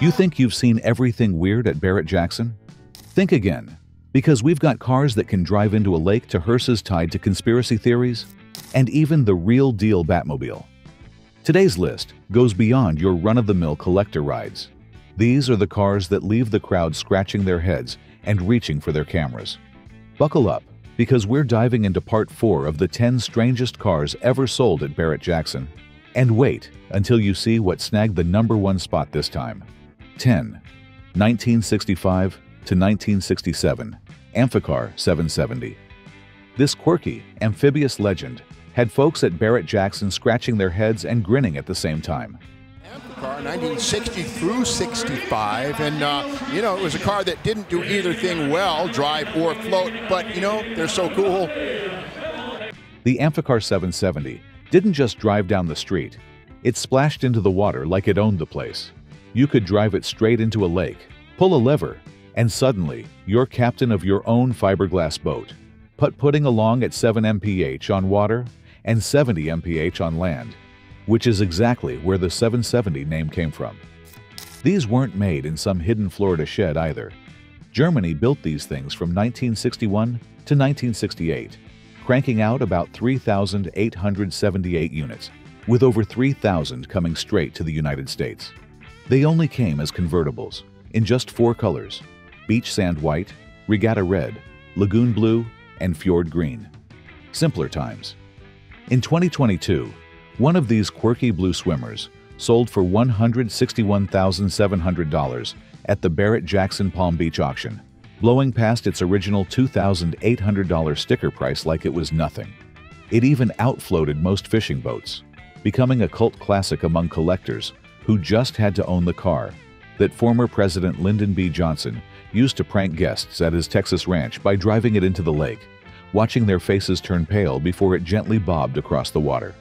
You think you've seen everything weird at Barrett-Jackson? Think again, because we've got cars that can drive into a lake to hearses tied to conspiracy theories, and even the real-deal Batmobile. Today's list goes beyond your run-of-the-mill collector rides. These are the cars that leave the crowd scratching their heads and reaching for their cameras. Buckle up, because we're diving into part 4 of the 10 strangest cars ever sold at Barrett-Jackson. And wait until you see what snagged the #1 spot this time. 10. 1965 to 1967 Amphar 770. This quirky, amphibious legend had folks at Barrett-Jackson scratching their heads and grinning at the same time. Car 1960 through 65, and it was a car that didn't do either thing well, drive or float, but they're so cool. The Amphar 770 didn't just drive down the street, it splashed into the water like it owned the place. You could drive it straight into a lake, pull a lever, and suddenly you're captain of your own fiberglass boat, putt-putting along at 7 mph on water and 70 mph on land, which is exactly where the 770 name came from. These weren't made in some hidden Florida shed either. Germany built these things from 1961 to 1968, cranking out about 3,878 units, with over 3,000 coming straight to the United States. They only came as convertibles, in just 4 colors: beach sand white, regatta red, lagoon blue, and fjord green. Simpler times. In 2022, one of these quirky blue swimmers sold for $161,700 at the Barrett-Jackson Palm Beach auction, blowing past its original $2,800 sticker price like it was nothing. It even outfloated most fishing boats, becoming a cult classic among collectors who just had to own the car that former President Lyndon B. Johnson used to prank guests at his Texas ranch by driving it into the lake, watching their faces turn pale before it gently bobbed across the water.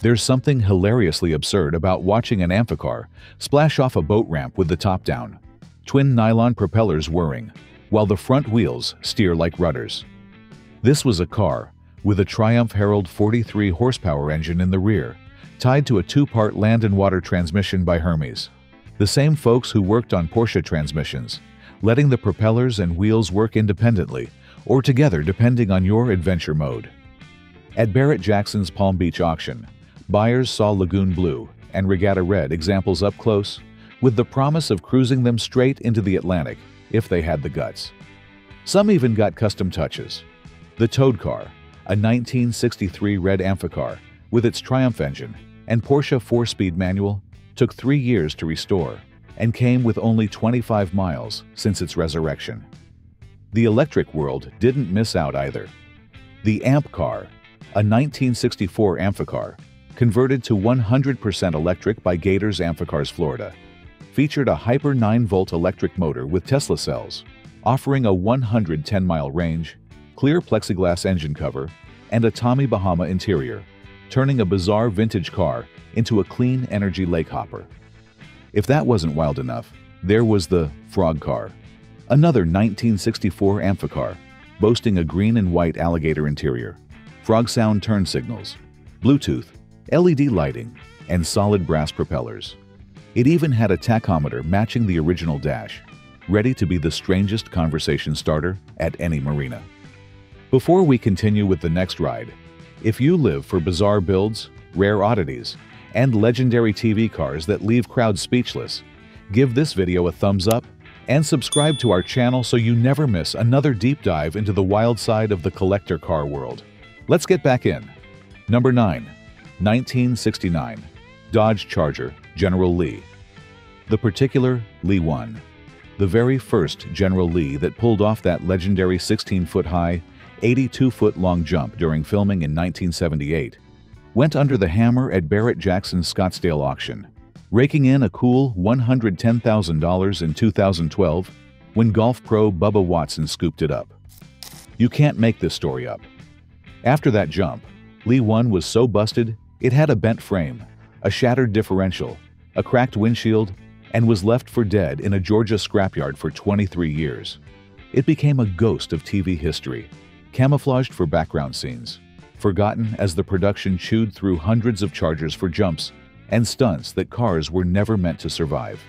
There's something hilariously absurd about watching an Amphar splash off a boat ramp with the top down, twin nylon propellers whirring, while the front wheels steer like rudders. This was a car with a Triumph Herald 43 horsepower engine in the rear, tied to a 2-part land and water transmission by Hermes. The same folks who worked on Porsche transmissions, letting the propellers and wheels work independently or together depending on your adventure mode. At Barrett-Jackson's Palm Beach auction, buyers saw Lagoon Blue and Regatta Red examples up close, with the promise of cruising them straight into the Atlantic if they had the guts. Some even got custom touches. The Toad Car, a 1963 red Amphar with its Triumph engine and Porsche 4-speed manual, took 3 years to restore and came with only 25 miles since its resurrection. The electric world didn't miss out either. The Amp Car, a 1964 Amphar, converted to 100% electric by Gators Amphcars Florida, featured a Hyper 9-volt electric motor with Tesla cells, offering a 110-mile range, clear plexiglass engine cover, and a Tommy Bahama interior, turning a bizarre vintage car into a clean energy lake hopper. If that wasn't wild enough, there was the Frog Car, another 1964 Amphar, boasting a green and white alligator interior, frog sound turn signals, Bluetooth, LED lighting, and solid brass propellers. It even had a tachometer matching the original dash, ready to be the strangest conversation starter at any marina. Before we continue with the next ride, if you live for bizarre builds, rare oddities, and legendary TV cars that leave crowds speechless, give this video a thumbs up and subscribe to our channel so you never miss another deep dive into the wild side of the collector car world. Let's get back in. Number 9. 1969 Dodge Charger General Lee. The particular Lee 1, the very first General Lee that pulled off that legendary 16-foot-high, 82-foot-long jump during filming in 1978, went under the hammer at Barrett-Jackson's Scottsdale auction, raking in a cool $110,000 in 2012 when golf pro Bubba Watson scooped it up. You can't make this story up. After that jump, Lee 1 was so busted it had a bent frame, a shattered differential, a cracked windshield, and was left for dead in a Georgia scrapyard for 23 years. It became a ghost of TV history, camouflaged for background scenes, forgotten as the production chewed through hundreds of Chargers for jumps and stunts that cars were never meant to survive.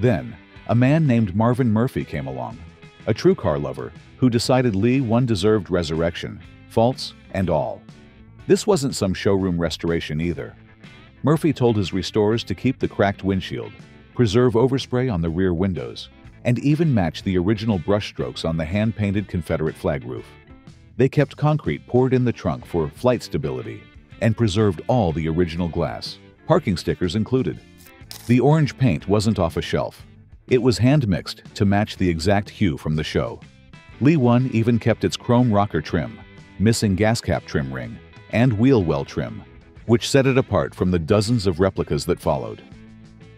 Then, a man named Marvin Murphy came along, a true car lover who decided Lee 1 deserved resurrection, faults and all. This wasn't some showroom restoration either. Murphy told his restorers to keep the cracked windshield, preserve overspray on the rear windows, and even match the original brushstrokes on the hand-painted Confederate flag roof. They kept concrete poured in the trunk for flight stability and preserved all the original glass, parking stickers included. The orange paint wasn't off a shelf. It was hand-mixed to match the exact hue from the show. Lee 1 even kept its chrome rocker trim, missing gas cap trim ring, and wheel well trim, which set it apart from the dozens of replicas that followed.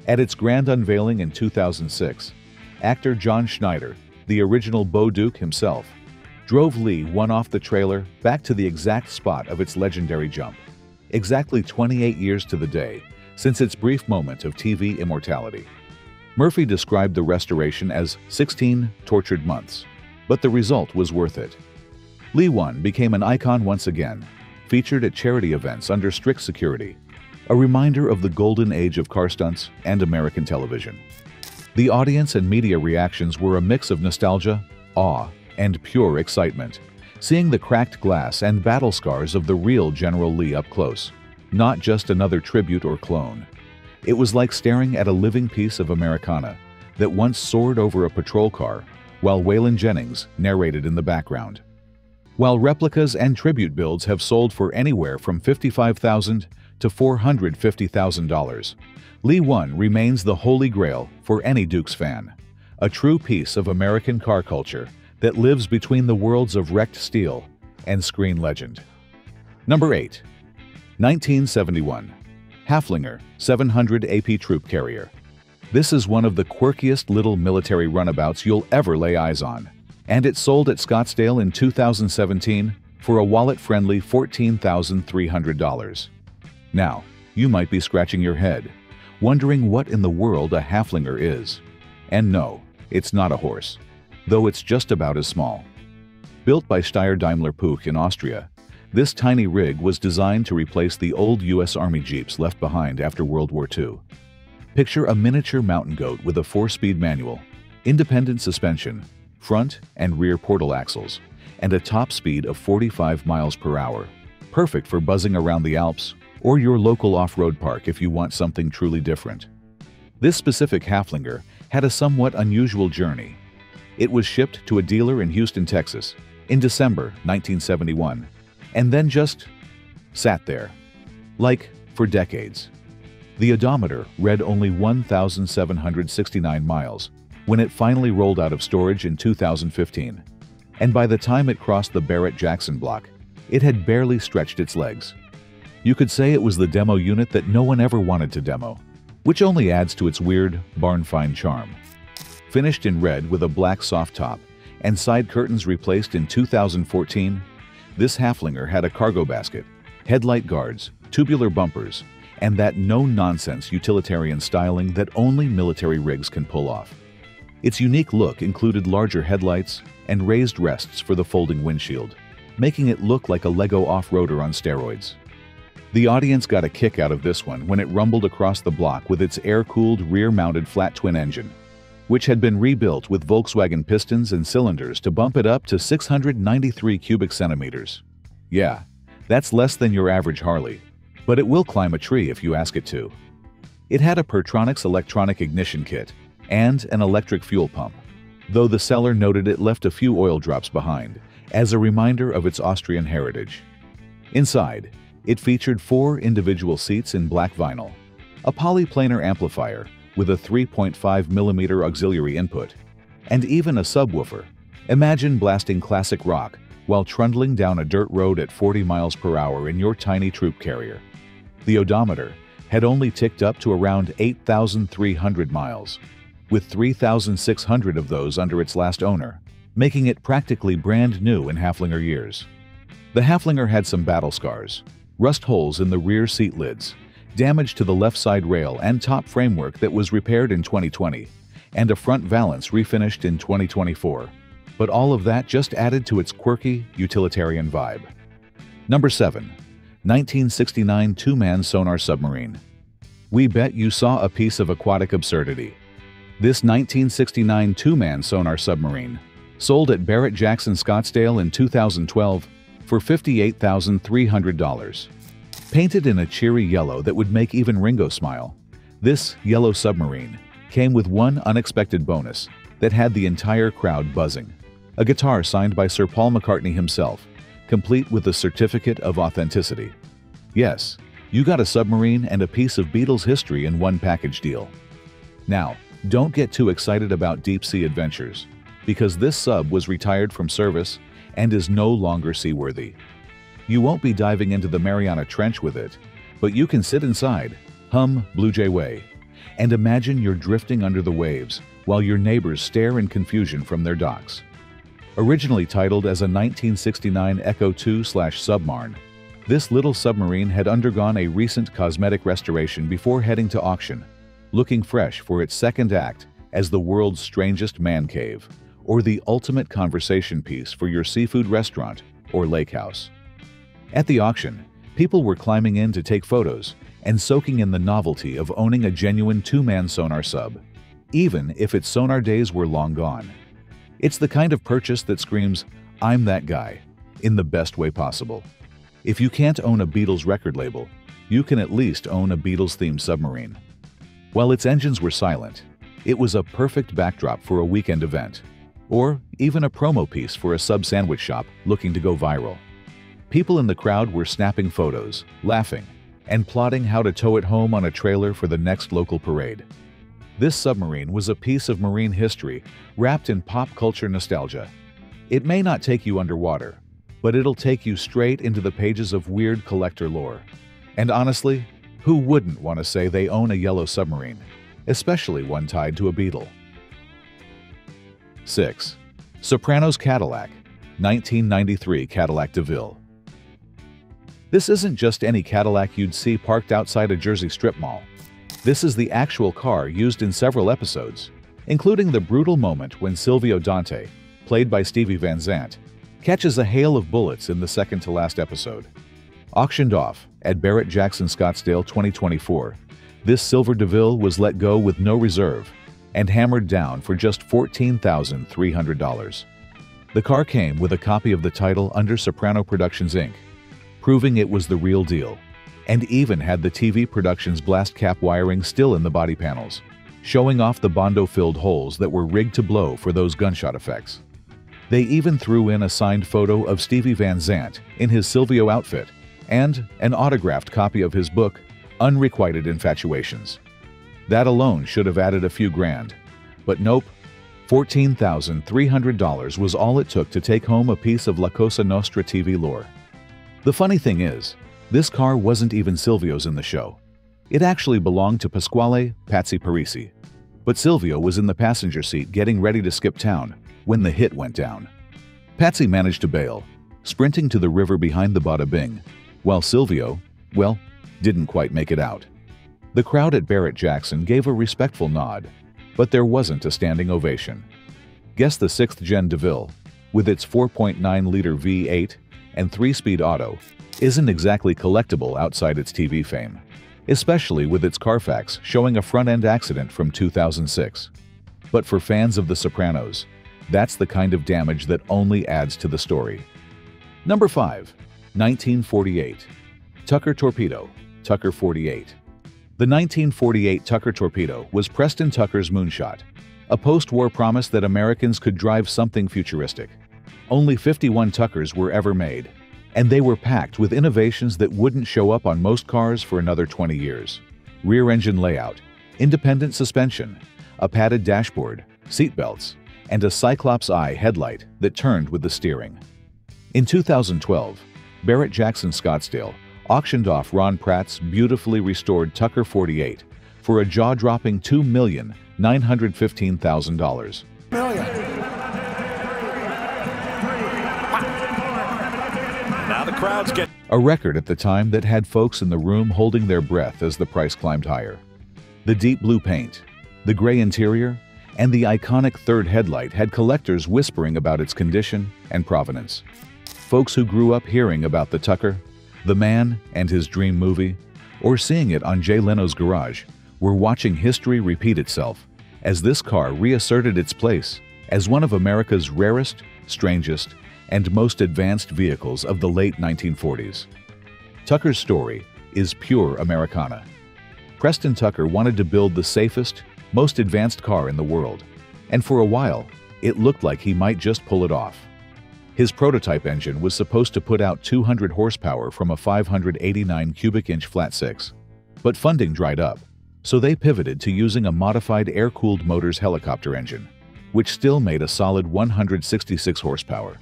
At its grand unveiling in 2006, actor John Schneider, the original Bo Duke himself, drove Lee 1 off the trailer back to the exact spot of its legendary jump, exactly 28 years to the day since its brief moment of TV immortality. Murphy described the restoration as 16 tortured months, but the result was worth it. Lee 1 became an icon once again, featured at charity events under strict security, a reminder of the golden age of car stunts and American television. The audience and media reactions were a mix of nostalgia, awe, and pure excitement, seeing the cracked glass and battle scars of the real General Lee up close, not just another tribute or clone. It was like staring at a living piece of Americana that once soared over a patrol car while Waylon Jennings narrated in the background. While replicas and tribute builds have sold for anywhere from $55,000 to $450,000, Lee 1 remains the holy grail for any Dukes fan, a true piece of American car culture that lives between the worlds of wrecked steel and screen legend. Number 8. 1971. Halflinger 700 AP Troop Carrier. This is one of the quirkiest little military runabouts you'll ever lay eyes on, and it sold at Scottsdale in 2017 for a wallet-friendly $14,300. Now, you might be scratching your head, wondering what in the world a Halflinger is. And no, it's not a horse, though it's just about as small. Built by Steyr Daimler Puch in Austria, this tiny rig was designed to replace the old U.S. Army Jeeps left behind after World War II. Picture a miniature mountain goat with a 4-speed manual, independent suspension, front and rear portal axles, and a top speed of 45 miles per hour, perfect for buzzing around the Alps or your local off-road park if you want something truly different. This specific Halflinger had a somewhat unusual journey. It was shipped to a dealer in Houston, Texas, in December 1971, and then just sat there, like for decades. The odometer read only 1,769 miles when it finally rolled out of storage in 2015, and by the time it crossed the Barrett-Jackson block, it had barely stretched its legs. You could say it was the demo unit that no one ever wanted to demo, which only adds to its weird, barn-find charm. Finished in red with a black soft top and side curtains replaced in 2014, this Halflinger had a cargo basket, headlight guards, tubular bumpers, and that no-nonsense utilitarian styling that only military rigs can pull off. Its unique look included larger headlights and raised rests for the folding windshield, making it look like a Lego off-roader on steroids. The audience got a kick out of this one when it rumbled across the block with its air-cooled rear-mounted flat twin engine, which had been rebuilt with Volkswagen pistons and cylinders to bump it up to 693 cubic centimeters. Yeah, that's less than your average Harley, but it will climb a tree if you ask it to. It had a Pertronix electronic ignition kit and an electric fuel pump, though the seller noted it left a few oil drops behind as a reminder of its Austrian heritage. Inside, it featured 4 individual seats in black vinyl, a polyplanar amplifier with a 3.5mm auxiliary input, and even a subwoofer. Imagine blasting classic rock while trundling down a dirt road at 40 miles per hour in your tiny troop carrier. The odometer had only ticked up to around 8,300 miles, with 3,600 of those under its last owner, making it practically brand new in Halflinger years. The Halflinger had some battle scars, rust holes in the rear seat lids, damage to the left side rail and top framework that was repaired in 2020, and a front valance refinished in 2024. But all of that just added to its quirky, utilitarian vibe. Number 7. 1969 two-man sonar submarine. We bet you saw a piece of aquatic absurdity. This 1969 two-man sonar submarine sold at Barrett-Jackson Scottsdale in 2012 for $58,300. Painted in a cheery yellow that would make even Ringo smile, this yellow submarine came with one unexpected bonus that had the entire crowd buzzing: a guitar signed by Sir Paul McCartney himself, complete with a certificate of authenticity. Yes, you got a submarine and a piece of Beatles history in one package deal. Now, don't get too excited about deep-sea adventures, because this sub was retired from service and is no longer seaworthy. You won't be diving into the Mariana Trench with it, but you can sit inside, hum Blue Jay Way, and imagine you're drifting under the waves while your neighbors stare in confusion from their docks. Originally titled as a 1969 Echo II/Submarine, this little submarine had undergone a recent cosmetic restoration before heading to auction, looking fresh for its second act as the world's strangest man cave, or the ultimate conversation piece for your seafood restaurant or lake house. At the auction, people were climbing in to take photos and soaking in the novelty of owning a genuine two-man sonar sub, even if its sonar days were long gone. It's the kind of purchase that screams, "I'm that guy," in the best way possible. If you can't own a Beatles record label, you can at least own a Beatles-themed submarine. While its engines were silent, it was a perfect backdrop for a weekend event, or even a promo piece for a sub-sandwich shop looking to go viral. People in the crowd were snapping photos, laughing, and plotting how to tow it home on a trailer for the next local parade. This submarine was a piece of marine history wrapped in pop culture nostalgia. It may not take you underwater, but it'll take you straight into the pages of weird collector lore. And honestly, who wouldn't want to say they own a yellow submarine, especially one tied to a Beatle? 6. Sopranos Cadillac, 1993 Cadillac DeVille. This isn't just any Cadillac you'd see parked outside a Jersey Strip mall. This is the actual car used in several episodes, including the brutal moment when Silvio Dante, played by Stevie Van Zandt, catches a hail of bullets in the second-to-last episode. Auctioned off at Barrett-Jackson Scottsdale 2024, this silver DeVille was let go with no reserve and hammered down for just $14,300. The car came with a copy of the title under Soprano Productions Inc., proving it was the real deal, and even had the TV Productions blast cap wiring still in the body panels, showing off the Bondo-filled holes that were rigged to blow for those gunshot effects. They even threw in a signed photo of Stevie Van Zandt in his Silvio outfit and an autographed copy of his book, Unrequited Infatuations. That alone should have added a few grand, but nope, $14,300 was all it took to take home a piece of La Cosa Nostra TV lore. The funny thing is, this car wasn't even Silvio's in the show. It actually belonged to Pasquale "Patsy" Parisi, but Silvio was in the passenger seat getting ready to skip town when the hit went down. Patsy managed to bail, sprinting to the river behind the Bada Bing, while Silvio, well, didn't quite make it out. The crowd at Barrett-Jackson gave a respectful nod, but there wasn't a standing ovation. Guess the 6th-gen DeVille, with its 4.9-liter V8 and 3-speed auto, isn't exactly collectible outside its TV fame, especially with its Carfax showing a front-end accident from 2006. But for fans of The Sopranos, that's the kind of damage that only adds to the story. Number 5. 1948. Tucker Torpedo, Tucker 48. The 1948 Tucker Torpedo was Preston Tucker's moonshot, a post-war promise that Americans could drive something futuristic. Only 51 Tuckers were ever made, and they were packed with innovations that wouldn't show up on most cars for another 20 years. Rear-engine layout, independent suspension, a padded dashboard, seatbelts, and a Cyclops Eye headlight that turned with the steering. In 2012, Barrett-Jackson Scottsdale auctioned off Ron Pratt's beautifully restored Tucker 48 for a jaw-dropping $2,915,000. Now the crowds get a record at the time that had folks in the room holding their breath as the price climbed higher. The deep blue paint, the gray interior, and the iconic third headlight had collectors whispering about its condition and provenance. Folks who grew up hearing about the Tucker, the man and his dream movie, or seeing it on Jay Leno's garage, were watching history repeat itself as this car reasserted its place as one of America's rarest, strangest, and most advanced vehicles of the late 1940s. Tucker's story is pure Americana. Preston Tucker wanted to build the safest, most advanced car in the world, and for a while, it looked like he might just pull it off. His prototype engine was supposed to put out 200 horsepower from a 589 cubic inch flat six, but funding dried up, so they pivoted to using a modified air-cooled Motors helicopter engine, which still made a solid 166 horsepower.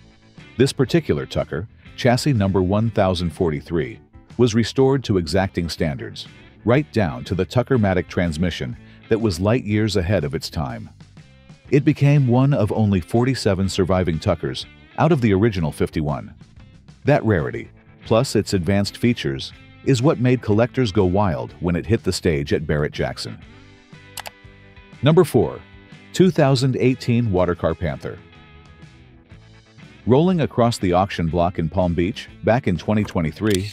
This particular Tucker, chassis number 1043, was restored to exacting standards, right down to the Tucker-matic transmission that was light years ahead of its time. It became one of only 47 surviving Tuckers out of the original 51. That rarity, plus its advanced features, is what made collectors go wild when it hit the stage at Barrett-Jackson. Number 4. 2018 Car Panther. Rolling across the auction block in Palm Beach back in 2023,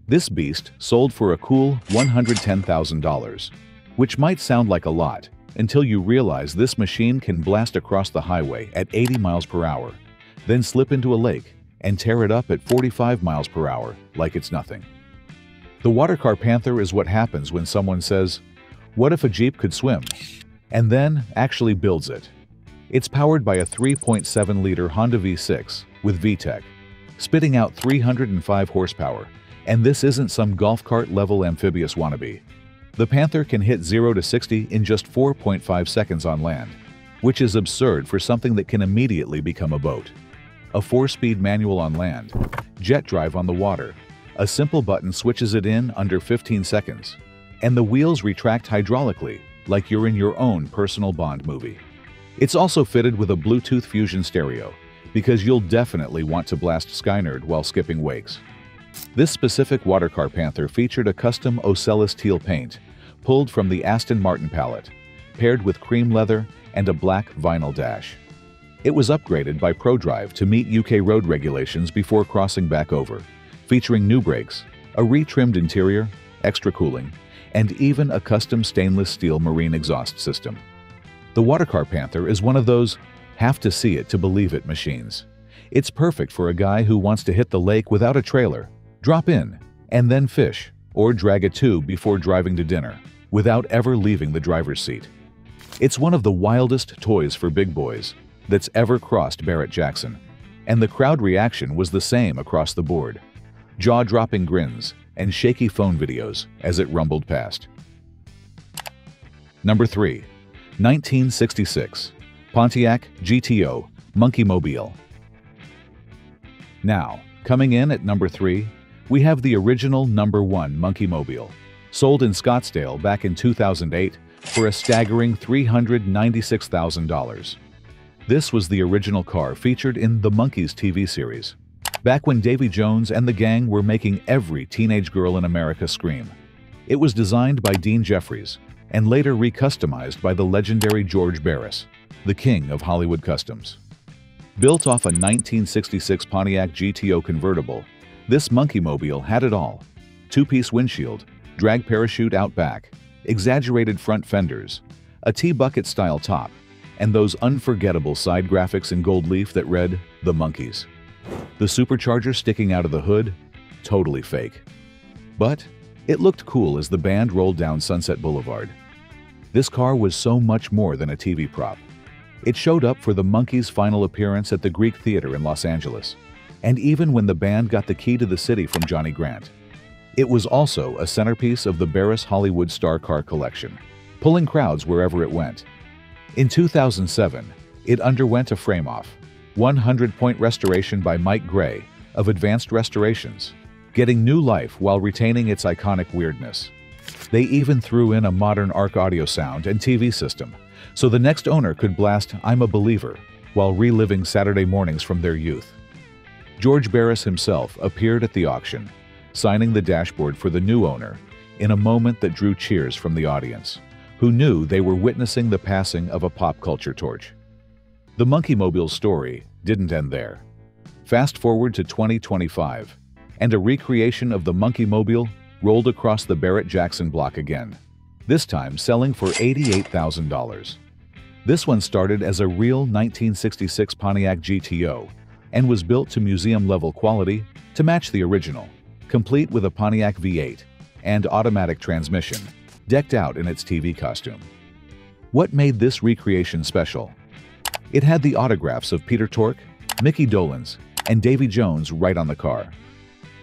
this beast sold for a cool $110,000, which might sound like a lot until you realize this machine can blast across the highway at 80 miles per hour, then slip into a lake and tear it up at 45 miles per hour like it's nothing. The Car Panther is what happens when someone says, "What if a Jeep could swim?" and then actually builds it. It's powered by a 3.7-liter Honda V6 with VTEC, spitting out 305 horsepower, and this isn't some golf cart-level amphibious wannabe. The Panther can hit 0 to 60 in just 4.5 seconds on land, which is absurd for something that can immediately become a boat. A 4-speed manual on land, jet drive on the water, a simple button switches it in under 15 seconds, and the wheels retract hydraulically like you're in your own personal Bond movie. It's also fitted with a Bluetooth Fusion stereo, because you'll definitely want to blast Skynerd while skipping wakes. This specific Car Panther featured a custom Ocellus teal paint, pulled from the Aston Martin palette, paired with cream leather and a black vinyl dash. It was upgraded by ProDrive to meet UK road regulations before crossing back over, featuring new brakes, a retrimmed interior, extra cooling, and even a custom stainless steel marine exhaust system. The Car Panther is one of those have-to-see-it-to-believe-it machines. It's perfect for a guy who wants to hit the lake without a trailer, drop in, and then fish, or drag a tube before driving to dinner, without ever leaving the driver's seat. It's one of the wildest toys for big boys that's ever crossed Barrett-Jackson, and the crowd reaction was the same across the board. Jaw-dropping grins and shaky phone videos as it rumbled past. Number 3. 1966 Pontiac GTO Monkeymobile. Now, coming in at number 3, we have the original number 1 Monkeymobile, sold in Scottsdale back in 2008 for a staggering $396,000. This was the original car featured in the Monkeys TV series, back when Davy Jones and the gang were making every teenage girl in America scream. It was designed by Dean Jeffries and later recustomized by the legendary George Barris, the king of Hollywood customs. Built off a 1966 Pontiac GTO convertible, this Monkeymobile had it all: two-piece windshield, drag parachute out back, exaggerated front fenders, a T-bucket style top, and those unforgettable side graphics in gold leaf that read, "The Monkeys." The supercharger sticking out of the hood? Totally fake. But it looked cool as the band rolled down Sunset Boulevard. This car was so much more than a TV prop. It showed up for the Monkeys' final appearance at the Greek Theater in Los Angeles, and even when the band got the key to the city from Johnny Grant. It was also a centerpiece of the Barris Hollywood Star Car collection, pulling crowds wherever it went. In 2007, it underwent a frame-off, 100-point restoration by Mike Gray of Advanced Restorations, getting new life while retaining its iconic weirdness. They even threw in a modern ARC audio sound and TV system, so the next owner could blast "I'm a Believer" while reliving Saturday mornings from their youth. George Barris himself appeared at the auction, signing the dashboard for the new owner in a moment that drew cheers from the audience, who knew they were witnessing the passing of a pop culture torch. The Monkeymobile story didn't end there. Fast forward to 2025, and a recreation of the Monkeymobile rolled across the Barrett-Jackson block again, this time selling for $88,000. This one started as a real 1966 Pontiac GTO and was built to museum-level quality to match the original, complete with a Pontiac V8 and automatic transmission, decked out in its TV costume. What made this recreation special? It had the autographs of Peter Tork, Mickey Dolenz, and Davy Jones right on the car.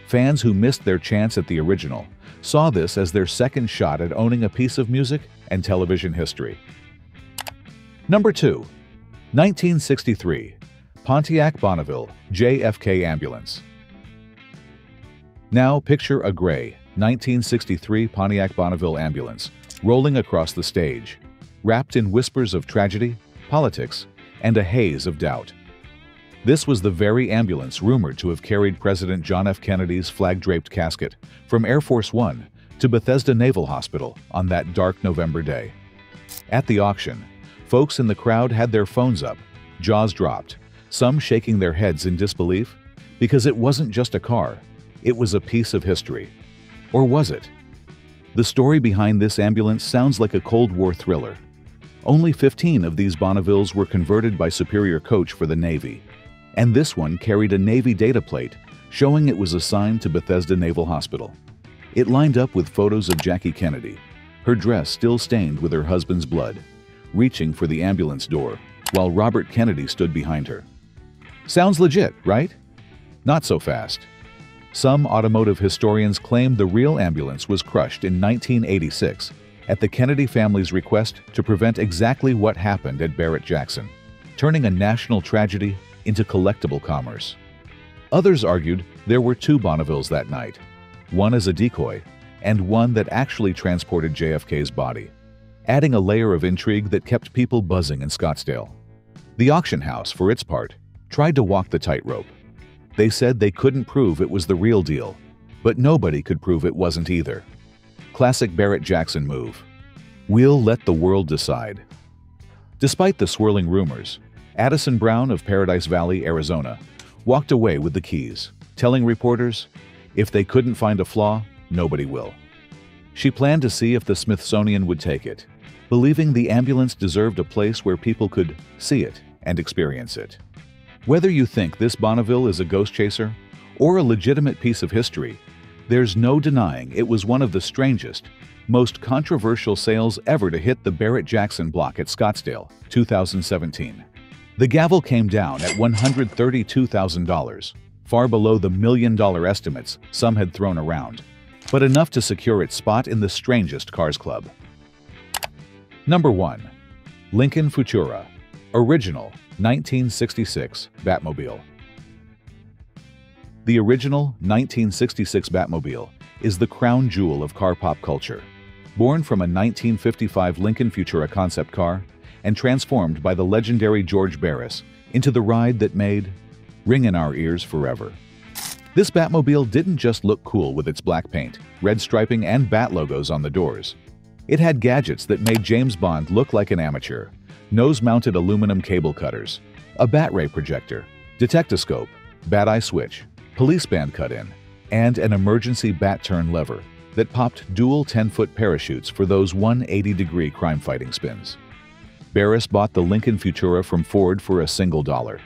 Fans who missed their chance at the original saw this as their second shot at owning a piece of music and television history. Number 2. 1963 Pontiac Bonavville JFK Ambulance. Now picture a gray 1963 Pontiac Bonavville ambulance rolling across the stage, wrapped in whispers of tragedy, politics, and a haze of doubt. This was the very ambulance rumored to have carried President John F. Kennedy's flag-draped casket from Air Force One to Bethesda Naval Hospital on that dark November day. At the auction, folks in the crowd had their phones up, jaws dropped, some shaking their heads in disbelief, because it wasn't just a car, it was a piece of history. Or was it? The story behind this ambulance sounds like a Cold War thriller. Only 15 of these Bonavvilles were converted by Superior Coach for the Navy, and this one carried a Navy data plate showing it was assigned to Bethesda Naval Hospital. It lined up with photos of Jackie Kennedy, her dress still stained with her husband's blood, reaching for the ambulance door while Robert Kennedy stood behind her. Sounds legit, right? Not so fast. Some automotive historians claim the real ambulance was crushed in 1986 at the Kennedy family's request to prevent exactly what happened at Barrett-Jackson, turning a national tragedy into collectible commerce. Others argued there were two Bonavvilles that night, one as a decoy and one that actually transported JFK's body, adding a layer of intrigue that kept people buzzing in Scottsdale. The auction house, for its part, tried to walk the tightrope. They said they couldn't prove it was the real deal, but nobody could prove it wasn't either. Classic Barrett-Jackson move. We'll let the world decide. Despite the swirling rumors, Addison Brown of Paradise Valley, Arizona, walked away with the keys, telling reporters, if they couldn't find a flaw, nobody will. She planned to see if the Smithsonian would take it, believing the ambulance deserved a place where people could see it and experience it. Whether you think this Bonavville is a ghost chaser or a legitimate piece of history, there's no denying it was one of the strangest, most controversial sales ever to hit the Barrett-Jackson block at Scottsdale, 2017. The gavel came down at $132,000, far below the million-dollar estimates some had thrown around, but enough to secure its spot in the Strangest Cars Club. Number 1. Lincoln Futura, original 1966 Batmobile. The original 1966 Batmobile is the crown jewel of car pop culture, born from a 1955 Lincoln Futura concept car and transformed by the legendary George Barris into the ride that made ring in our ears forever. This Batmobile didn't just look cool with its black paint, red striping, and bat logos on the doors. It had gadgets that made James Bond look like an amateur: nose-mounted aluminum cable cutters, a bat ray projector, detectoscope, bat eye switch, police band cut-in, and an emergency bat turn lever that popped dual 10-foot parachutes for those 180-degree crime-fighting spins. Barris bought the Lincoln Futura from Ford for $1.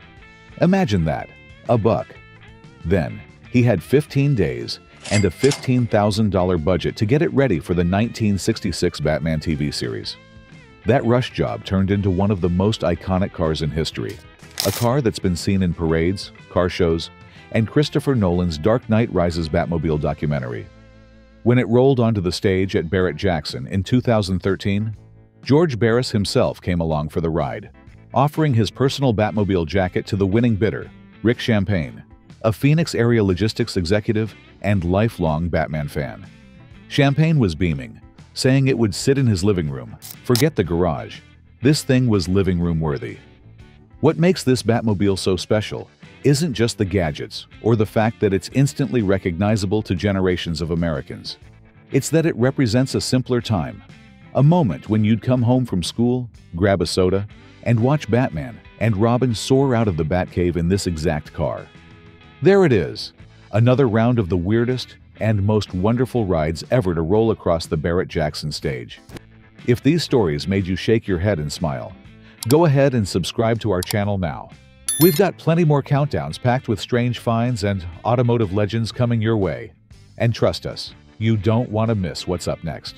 Imagine that, $1. Then, he had 15 days and a $15,000 budget to get it ready for the 1966 Batman TV series. That rush job turned into one of the most iconic cars in history, a car that's been seen in parades, car shows, and Christopher Nolan's Dark Knight Rises Batmobile documentary. When it rolled onto the stage at Barrett-Jackson in 2013, George Barris himself came along for the ride, offering his personal Batmobile jacket to the winning bidder, Rick Champagne, a Phoenix area logistics executive and lifelong Batman fan. Champagne was beaming, saying it would sit in his living room. Forget the garage. This thing was living room worthy. What makes this Batmobile so special isn't just the gadgets or the fact that it's instantly recognizable to generations of Americans. It's that it represents a simpler time, a moment when you'd come home from school, grab a soda, and watch Batman and Robin soar out of the Batcave in this exact car. There it is, another round of the weirdest and most wonderful rides ever to roll across the Barrett-Jackson stage. If these stories made you shake your head and smile, Go ahead and subscribe to our channel now. We've got plenty more countdowns packed with strange finds and automotive legends coming your way. And trust us, you don't want to miss what's up next.